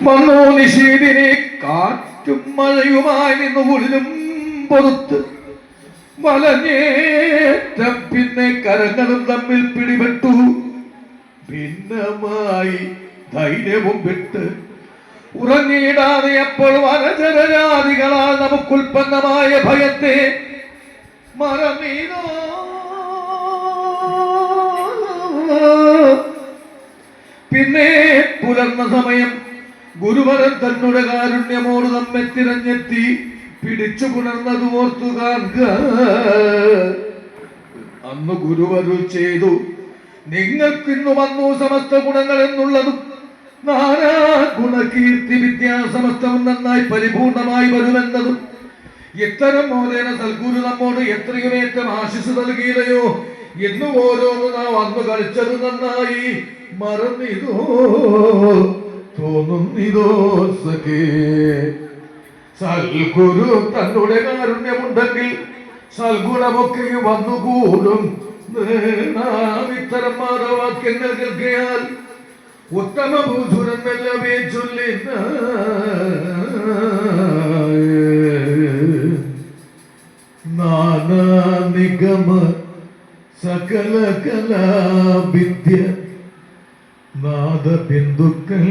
വന്നു നിശീതിനെ കാറ്റും മഴയുമായി നിന്നുകൊള്ളിലും പുറത്ത് വലഞ്ഞേറ്റം പിന്നെ കരങ്ങളും തമ്മിൽ പിടിപെട്ടു. ഭിന്നമായി ധൈര്യവും വിട്ട് ഉറങ്ങിയിടാതെ അപ്പോൾ വനചരജാതികളാൽ നമുക്കുൽപ്പന്നമായ ഭയത്തെ മറന്നീരോ. പിന്നെ പുലർന്ന സമയം ഗുരുവരൻ തന്നുടെ കാരുണ്യമോട് നമ്മെ തിരഞ്ഞെത്തി പിടിച്ചു പുണർന്നത് ഓർത്തു കാണുക. അന്ന് ഗുരുവരുൾ ചെയ്തു, നിങ്ങൾക്കിന്നു വന്നു സമസ്ത ഗുണങ്ങൾ എന്നുള്ളതും നാനാ ഗുണകീർത്തി വിദ്യാസമസ്തവും നന്നായി പരിപൂർണമായി വരുമെന്നതും ഇത്തരം മോദേന സൽഗുരു നമ്മോട് എത്രയുമേറ്റം ആശിസ് നൽകിയില്ലയോ എന്ന് ഓരോന്ന് നാം അന്ന് കളിച്ചത് നന്നായി മറന്നിതോ തോന്നുന്നിതോ സഖേ. സൽഗുരു തന്നുടെ കാരുണ്യമുണ്ടെങ്കിൽ സൽഗുണമൊക്കെയും വന്നുകൂടും. ഇത്തരം മാതവാക്യങ്ങൾ കേൾക്കയാൽ ഉത്തമ ഭൂസുരൻ മെല്ലവേ ചൊല്ലി നാനാ നിഗമ സകല കലാവിദ്യ നാദ ബിന്ദുക്കൾ